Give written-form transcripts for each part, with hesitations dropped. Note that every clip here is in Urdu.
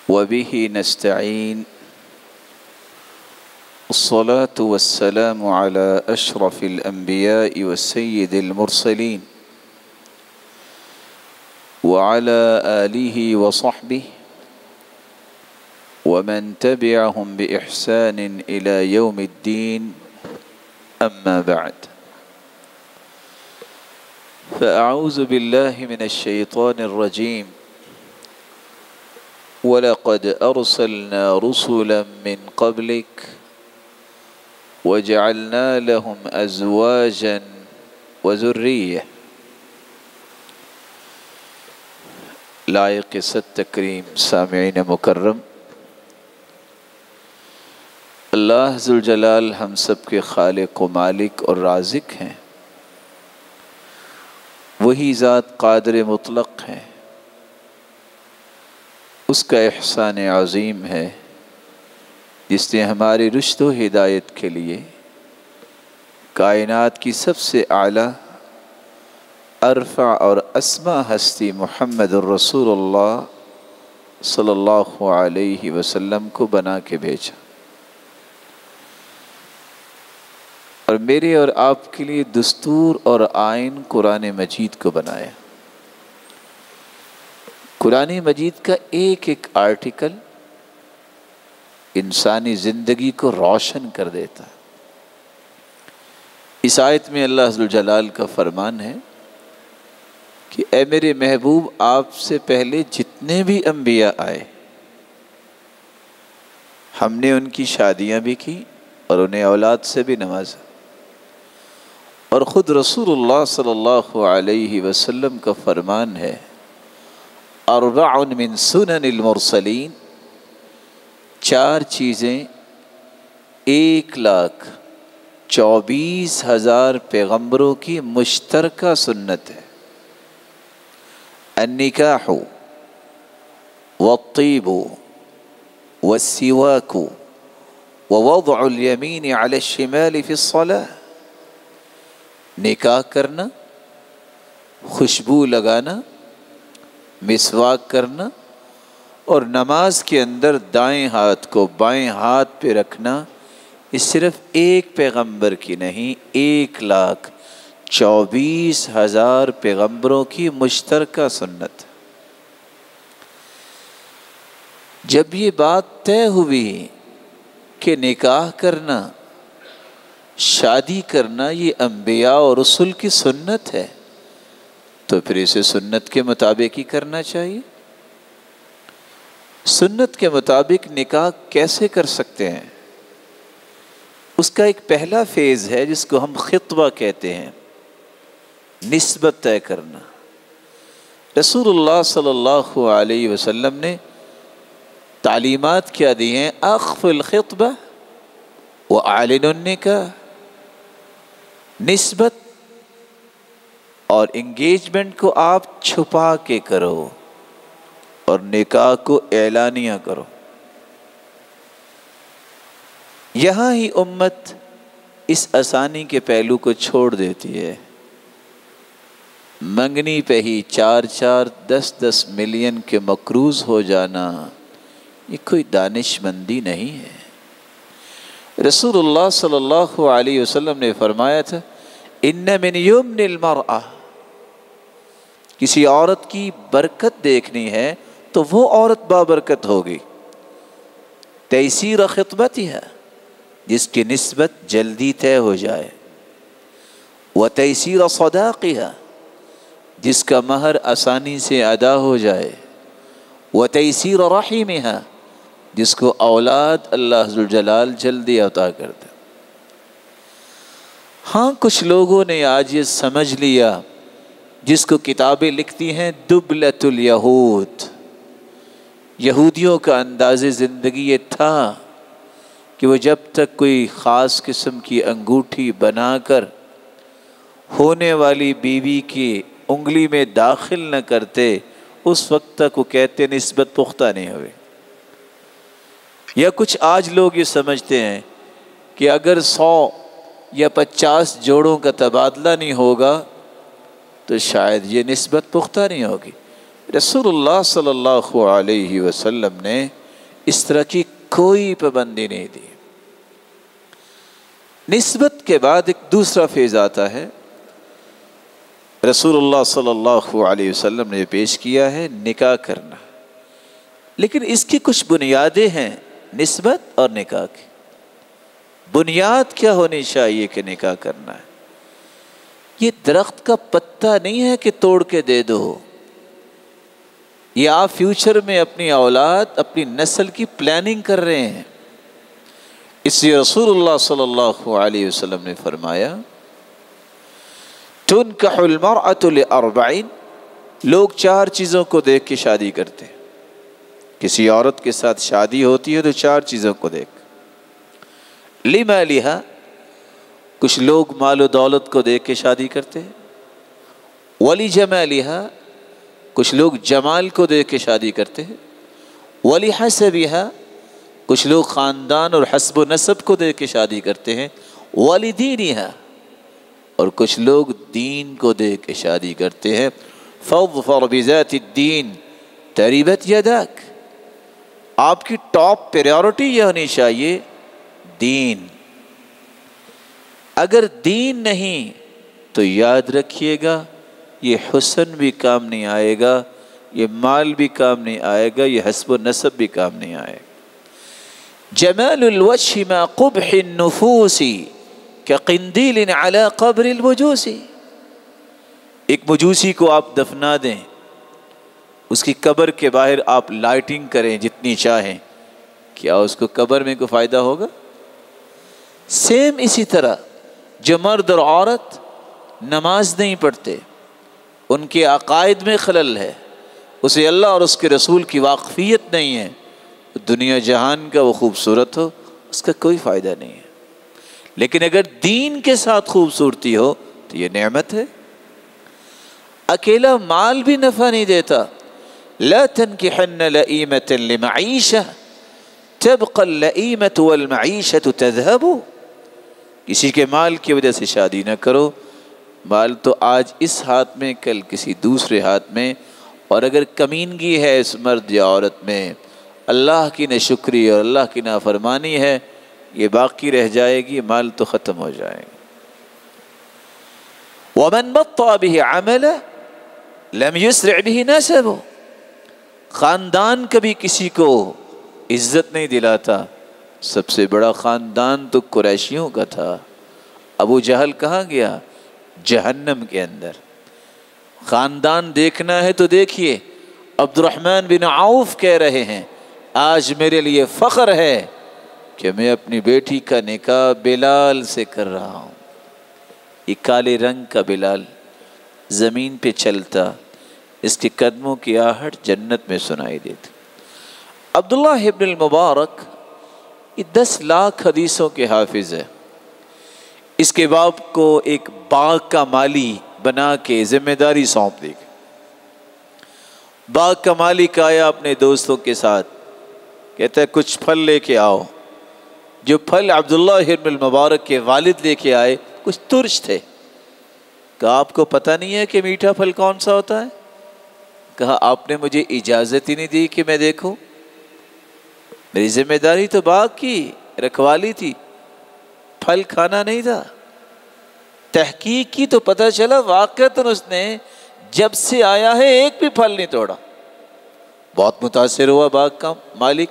وبه نستعين الصلاة والسلام على أشرف الأنبياء والسيد المرسلين وعلى آله وصحبه ومن تبعهم بإحسان إلى يوم الدين أما بعد فأعوذ بالله من الشيطان الرجيم وَلَقَدْ أَرْسَلْنَا رُسُلًا مِّن قَبْلِكَ وَجَعَلْنَا لَهُمْ أَزْوَاجًا وَذُرِّيَّةً۔ لائق ست تکریم سامعین مکرم، اللہ ذوالجلال ہم سب کے خالق و مالک اور رازق ہیں۔ وہی ذات قادر مطلق ہے، اس کا احسان عظیم ہے جس نے ہماری رشد و ہدایت کے لیے کائنات کی سب سے اعلیٰ، ارفع اور اسما ہستی محمد الرسول اللہ صلی اللہ علیہ وسلم کو بنا کے بھیجا، اور میرے اور آپ کے لیے دستور اور آئین قرآن مجید کو بنایا۔ قرآن مجید کا ایک ایک آرٹیکل انسانی زندگی کو روشن کر دیتا ہے۔ اس آیت میں اللہ ذوالجلال کا فرمان ہے کہ اے میرے محبوب، آپ سے پہلے جتنے بھی انبیاء آئے ہم نے ان کی شادیاں بھی کی اور انہیں اولاد سے بھی نوازا، اور خود رسول اللہ صلی اللہ علیہ وسلم کا فرمان ہے اربع من سنن المرسلین، 4 چیزیں 1,24,000 پیغمبروں کی مشترکہ سنت ہے۔ النکاح والطیب والسواک ووضع الیمین علی الشمال فی الصلاة۔ نکاح کرنا، خوشبو لگانا، مسواک کرنا، اور نماز کے اندر دائیں ہاتھ کو بائیں ہاتھ پہ رکھنا، یہ صرف ایک پیغمبر کی نہیں، 1,24,000 پیغمبروں کی مشترکہ سنت۔ جب یہ بات طے ہوئی کہ نکاح کرنا، شادی کرنا یہ انبیاء اور رسول کی سنت ہے، تو پھر اسے سنت کے مطابق ہی کرنا چاہیے۔ سنت کے مطابق نکاح کیسے کر سکتے ہیں؟ اس کا ایک پہلا فیز ہے جس کو ہم خطبہ کہتے ہیں، نسبت طے کرنا۔ رسول اللہ صلی اللہ علیہ وسلم نے تعلیمات کیا دی ہیں، اخف الخطبہ واعلن النکاح، نسبت اور انگیجمنٹ کو آپ چھپا کے کرو اور نکاح کو اعلانیہ کرو۔ یہاں ہی امت اس آسانی کے پہلو کو چھوڑ دیتی ہے۔ منگنی پہ ہی 4 10 ملین کے مقروض ہو جانا، یہ کوئی دانش مندی نہیں ہے۔ رسول اللہ صلی اللہ علیہ وسلم نے فرمایا تھا ان من یمن المرأة، کسی عورت کی برکت دیکھنی ہے تو وہ عورت بابرکت ہوگی، تیسیر خطبتها، جس کی نسبت جلدی طے ہو جائے، وتیسیر صداقها، جس کا مہر آسانی سے ادا ہو جائے، وتیسیر رحمها، جس کو اولاد اللہ ذوالجلال جلدی عطا کر دے۔ ہاں، کچھ لوگوں نے آج یہ سمجھ لیا، جس کو کتابیں لکھتی ہیں دبلۃ الیہود، یہودیوں کا انداز زندگی یہ تھا کہ وہ جب تک کوئی خاص قسم کی انگوٹھی بنا کر ہونے والی بیوی کی انگلی میں داخل نہ کرتے، اس وقت تک وہ کہتے نسبت پختہ نہیں ہوئی۔ یا کچھ آج لوگ یہ سمجھتے ہیں کہ اگر 100 یا 50 جوڑوں کا تبادلہ نہیں ہوگا تو شاید یہ نسبت پختہ نہیں ہوگی۔ رسول اللہ صلی اللہ علیہ وسلم نے اس طرح کی کوئی پابندی نہیں دی۔ نسبت کے بعد ایک دوسرا فیز آتا ہے، رسول اللہ صلی اللہ علیہ وسلم نے پیش کیا ہے نکاح کرنا، لیکن اس کی کچھ بنیادیں ہیں نسبت اور نکاح کی۔ بنیاد کیا ہونی چاہیے کہ نکاح کرنا ہے؟ یہ درخت کا پتا نہیں ہے کہ توڑ کے دے دو، یہ آپ فیوچر میں اپنی اولاد، اپنی نسل کی پلاننگ کر رہے ہیں۔ اس لیے رسول اللہ صلی اللہ علیہ وسلم نے فرمایا تنکح المرأة لأربعین، لوگ 4 چیزوں کو دیکھ کے شادی کرتے ہیں۔ کسی عورت کے ساتھ شادی ہوتی ہے تو 4 چیزوں کو دیکھ، لمالہا، کچھ لوگ مال و دولت کو دیکھ کے شادی کرتے ہیں، ولجمالہا، کچھ لوگ جمال کو دیکھ کے شادی کرتے ہیں، ولحسبہا، کچھ لوگ خاندان اور حسب و نسب کو دیکھ کے شادی کرتے ہیں، ولدینہا، اور کچھ لوگ دین کو دیکھ کے شادی کرتے ہیں۔ فاظفر بذات الدین تربت یداک، آپ کی ٹاپ پریورٹی یہ ہونی چاہیے دین۔ اگر دین نہیں تو یاد رکھیے گا یہ حسن بھی کام نہیں آئے گا، یہ مال بھی کام نہیں آئے گا، یہ حسب و نسب بھی کام نہیں آئے گا۔ جمال الوجہ ما قبح النفوس کقندیل علی قبر المجوس، ایک مجوسی کو آپ دفنا دیں، اس کی قبر کے باہر آپ لائٹنگ کریں جتنی چاہیں، کیا اس کو قبر میں کوئی فائدہ ہوگا؟ سیم اسی طرح جو مرد اور عورت نماز نہیں پڑھتے، ان کے عقائد میں خلل ہے، اسے اللہ اور اس کے رسول کی واقفیت نہیں ہے، دنیا جہان کا وہ خوبصورت ہو اس کا کوئی فائدہ نہیں ہے۔ لیکن اگر دین کے ساتھ خوبصورتی ہو تو یہ نعمت ہے۔ اکیلا مال بھی نفع نہیں دیتا۔ لا تنکحن لئیمة لمعیشہ تبقى اللئیمة والمعیشة تذهب، کسی کے مال کی وجہ سے شادی نہ کرو، مال تو آج اس ہاتھ میں کل کسی دوسرے ہاتھ میں، اور اگر کمینگی ہے اس مرد یا عورت میں، اللہ کی ناشکری اور اللہ کی نافرمانی ہے، یہ باقی رہ جائے گی، مال تو ختم ہو جائے گا۔ وَمَنْ بَطَّأَ بِهِ عَمَلًا لَمْ يُسْرِعْ بِهِ نَسَبُهُ، خاندان کبھی کسی کو عزت نہیں دلاتا۔ سب سے بڑا خاندان تو قریشیوں کا تھا۔ ابو جہل کہاں گیا؟ جہنم کے اندر۔ خاندان دیکھنا ہے تو دیکھیے، عبد الرحمن بن عوف کہہ رہے ہیں آج میرے لیے فخر ہے کہ میں اپنی بیٹی کا نکاح بلال سے کر رہا ہوں۔ یہ کالے رنگ کا بلال زمین پہ چلتا، اس کے قدموں کی آہٹ جنت میں سنائی دیتی۔ عبداللہ ابن المبارک یہ 10 لاکھ حدیثوں کے حافظ ہے۔ اس کے باپ کو ایک باغ کا مالی بنا کے ذمہ داری سونپ دی گئی۔ باغ کا مالک آیا اپنے دوستوں کے ساتھ، کہتا ہے کچھ پھل لے کے آؤ۔ جو پھل عبداللہ ابن المبارک کے والد لے کے آئے کچھ ترش تھے۔ کہا آپ کو پتہ نہیں ہے کہ میٹھا پھل کون سا ہوتا ہے؟ کہا آپ نے مجھے اجازت ہی نہیں دی کہ میں دیکھوں، میری ذمہ داری تو باغ کی رکھوالی تھی، پھل کھانا نہیں تھا۔ تحقیق کی تو پتہ چلا واقعتاً اس نے جب سے آیا ہے ایک بھی پھل نہیں توڑا۔ بہت متاثر ہوا باغ کا مالک،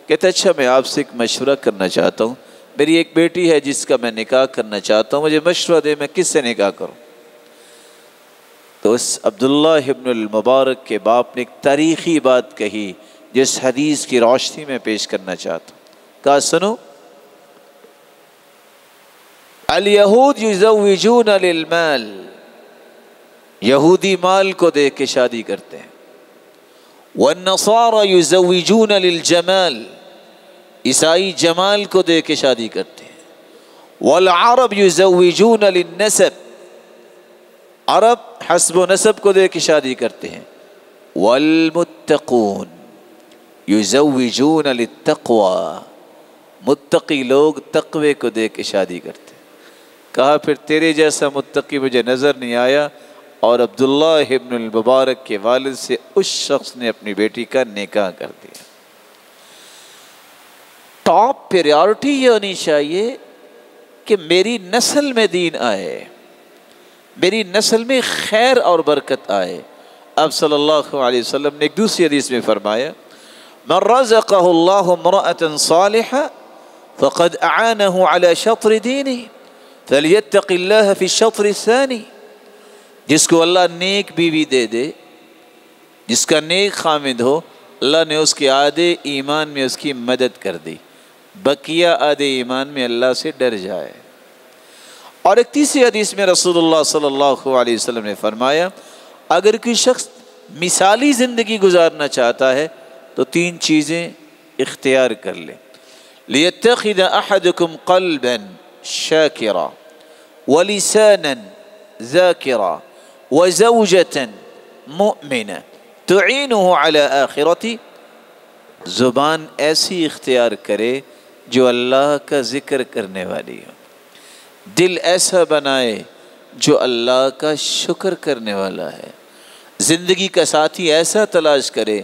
کہتا اچھا میں آپ سے ایک مشورہ کرنا چاہتا ہوں، میری ایک بیٹی ہے جس کا میں نکاح کرنا چاہتا ہوں، مجھے مشورہ دے میں کس سے نکاح کروں؟ تو اس عبداللہ ابن المبارک کے باپ نے ایک تاریخی بات کہی جس حدیث کی روشنی میں پیش کرنا چاہتا ہوں۔ کہا سنو، الیہود یزوجون للمال، یہودی مال کو دیکھ کے شادی کرتے ہیں، والنصارى یزوجون للجمال، عیسائی جمال کو دیکھ کے شادی کرتے ہیں، والعرب یزوجون للنسب، عرب حسب و نسب کو دیکھ کے شادی کرتے ہیں، والمتقون یزوجون للتقوی، متقی لوگ تقوی کو دیکھ کے شادی کرتے ہیں۔ کہا پھر تیرے جیسا متقی مجھے نظر نہیں آیا، اور عبداللہ ابن المبارک کے والد سے اس شخص نے اپنی بیٹی کا نکاح کر دیا۔ ٹاپ پریورٹی یہ ہونی چاہیے کہ میری نسل میں دین آئے، میری نسل میں خیر اور برکت آئے۔ آپ صلی اللہ علیہ وسلم نے ایک دوسری حدیث میں فرمایا من رزقہ اللہ امرأة صالحہ فقد اعانہ علی شطر دینہ فلیتق اللہ فی الشطر الثانی۔ جس کو اللہ نیک بیوی دے دے، جس کا نیک خامد ہو، اللہ نے اس کے آدھے ایمان میں اس کی مدد کر دی، بقیہ آدھے ایمان میں اللہ سے ڈر جائے۔ اور ایک تیسری حدیث میں رسول اللہ صلی اللہ علیہ وسلم نے فرمایا اگر کوئی شخص مثالی زندگی گزارنا چاہتا ہے تو 3 چیزیں اختیار کر لے۔ لِيَتَّخِذَ أَحَدُكُمْ قَلْبًا شَاكِرًا وَلِسَانًا ذَاكِرًا وَزَوْجَةً مُؤْمِنًا تُعِينُهُ عَلَى آخِرَتِهِ۔ زبان ایسی اختیار کرے جو اللہ کا ذکر کرنے والی ہو، دل ایسا بنائے جو اللہ کا شکر کرنے والا ہے، زندگی کا ساتھی ایسا تلاش کرے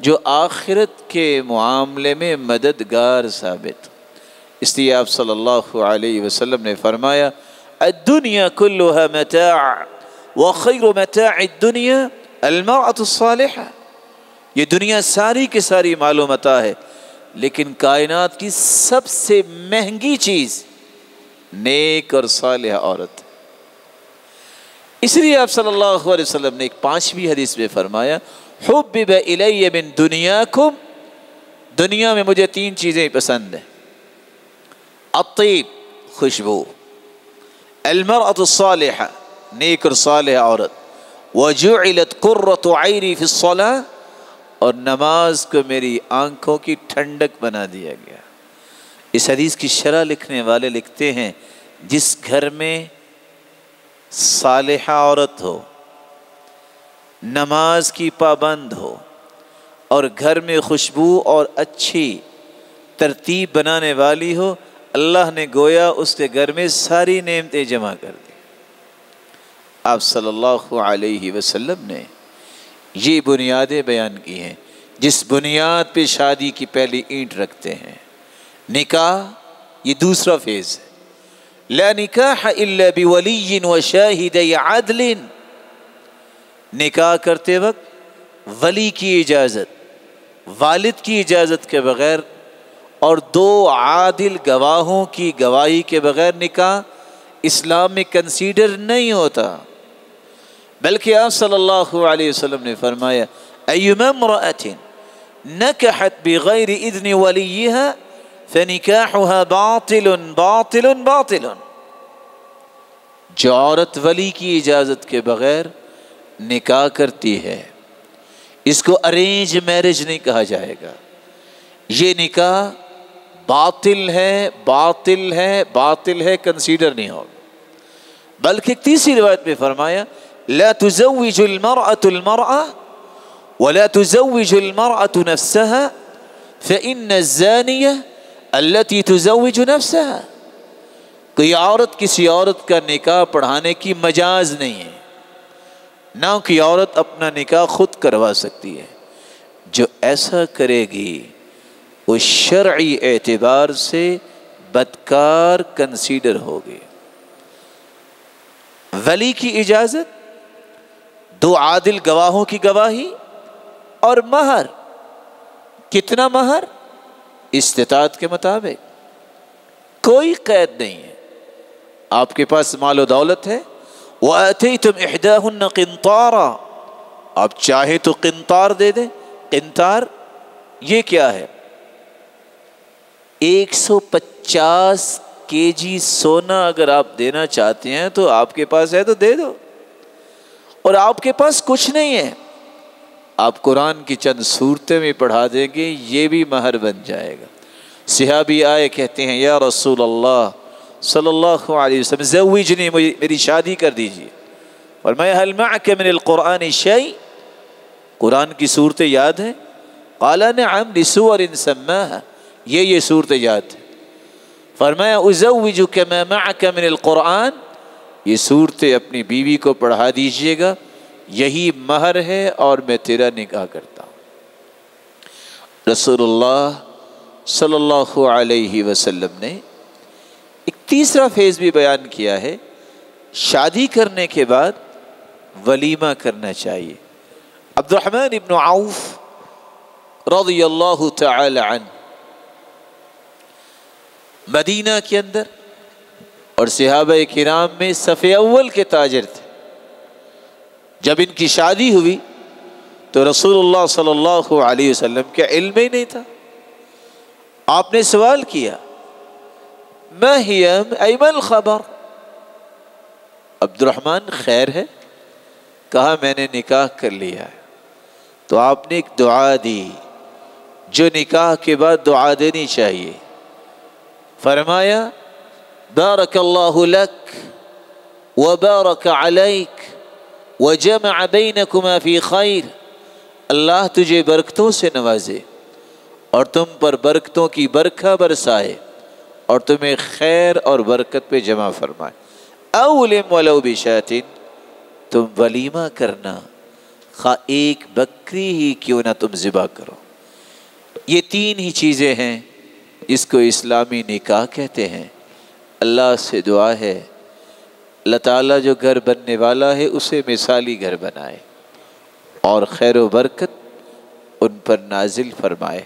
جو آخرت کے معاملے میں مددگار ثابت۔ اس لیے آپ صلی اللہ علیہ وسلم نے فرمایا الدنیا کلها متاع وخیر متاع الدنیا المرأة الصالحة۔ یہ دنیا ساری کی ساری مال و متاع ہے، لیکن کائنات کی سب سے مہنگی چیز نیک اور صالح عورت۔ اس لیے آپ صلی اللہ علیہ وسلم نے ایک 5ویں حدیث میں فرمایا حبب الی من دنیاکم، دنیا میں مجھے 3 چیزیں پسند ہیں، الطیب خوشبو، المرأة الصالحہ نیک اور صالح عورت، وجعلت قرۃ عینی فی الصلاۃ، اور نماز کو میری آنکھوں کی ٹھنڈک بنا دیا گیا۔ اس حدیث کی شرح لکھنے والے لکھتے ہیں جس گھر میں صالحہ عورت ہو، نماز کی پابند ہو، اور گھر میں خوشبو اور اچھی ترتیب بنانے والی ہو، اللہ نے گویا اس کے گھر میں ساری نعمتیں جمع کر دی۔ آپ صلی اللہ علیہ وسلم نے یہ بنیادیں بیان کی ہیں جس بنیاد پہ شادی کی پہلی اینٹ رکھتے ہیں۔ نکاح یہ دوسرا فیز ہے۔ لا نکاح الا بولی وشاہدی عدل، نکاح کرتے وقت ولی کی اجازت، والد کی اجازت کے بغیر اور 2 عادل گواہوں کی گواہی کے بغیر نکاح اسلام میں کنسیڈر نہیں ہوتا۔ بلکہ آپ صلی اللہ علیہ وسلم نے فرمایا ایما امرأۃ نکحت بغیر اذن ولیہا فنکاحها باطل باطل باطل۔ جو عورت ولی کی اجازت کے بغیر نکاح کرتی ہے اس کو ارینج میرج نہیں کہا جائے گا، یہ نکاح باطل ہے باطل ہے باطل ہے، کنسیڈر نہیں ہوگا۔ بلکہ ایک تیسری روایت میں فرمایا لا تزوج المرأة المرأة ولا تزوج المرأة نفسها فإن الزانية التي تزوج نفسها۔ کوئی عورت کسی عورت کا نکاح پڑھانے کی مجاز نہیں ہے، نہ کوئی عورت اپنا نکاح خود کروا سکتی ہے۔ جو ایسا کرے گی وہ شرعی اعتبار سے بدکار کنسیڈر ہوگی۔ ولی کی اجازت، 2 عادل گواہوں کی گواہی، اور مہر، کتنا مہر؟ استطاعت کے مطابق، کوئی قید نہیں ہے۔ آپ کے پاس مال و دولت ہے، وَآتَيْتُمْ إِحْدَاهُنَّ قِنْطَارًا، آپ چاہیں تو قنطار دے دیں۔ قنطار یہ کیا ہے؟ 150 kg سونا اگر آپ دینا چاہتے ہیں تو آپ کے پاس ہے تو دے دو، اور آپ کے پاس کچھ نہیں ہے، آپ قرآن کی چند صورتیں بھی پڑھا دیں گے، یہ بھی مہر بن جائے گا۔ صحابی آئے کہتے ہیں یا رسول اللہ صلی اللہ علیہ وسلم زوجنی، میری شادی کر دیجیے۔ فرمایا هل معك من القرآن شيء، قرآن کی صورتیں یاد ہیں؟ قال نعم لسور سماها، یہ صورتیں یاد ہیں۔ فرمایا ازوجك ما معك من القرآن، یہ صورتیں اپنی بیوی کو پڑھا دیجئے گا، یہی مہر ہے اور میں تیرا نکاح کرتا ہوں۔ رسول اللہ صلی اللہ علیہ وسلم نے ایک تیسرا فیز بھی بیان کیا ہے، شادی کرنے کے بعد ولیمہ کرنا چاہیے۔ عبد الرحمن ابن عوف رضی اللہ تعالی عنہ مدینہ کے اندر اور صحابہ کرام میں صف اول کے تاجر تھے۔ جب ان کی شادی ہوئی تو رسول اللہ صلی اللہ علیہ وسلم کا علم ہی نہیں تھا۔ آپ نے سوال کیا، ما ہی ایمن الخبر؟ عبد الرحمن خیر ہے؟ کہا میں نے نکاح کر لیا ہے۔ تو آپ نے ایک دعا دی جو نکاح کے بعد دعا دینی چاہیے، فرمایا بارک اللہ لک وبارک علیک وجمع بینکما فی خیر، اللہ تجھے برکتوں سے نوازے اور تم پر برکتوں کی برکھا برسائے اور تمہیں خیر اور برکت پہ جمع فرمائے۔ اولم ولو بشاۃ، تم ولیمہ کرنا، خواہ ایک بکری ہی کیوں نہ تم ذبح کرو۔ یہ تین ہی چیزیں ہیں جس کو اسلامی نکاح کہتے ہیں۔ اللہ سے دعا ہے اللہ تعالیٰ جو گھر بننے والا ہے اسے مثالی گھر بنائے اور خیر و برکت ان پر نازل فرمائے۔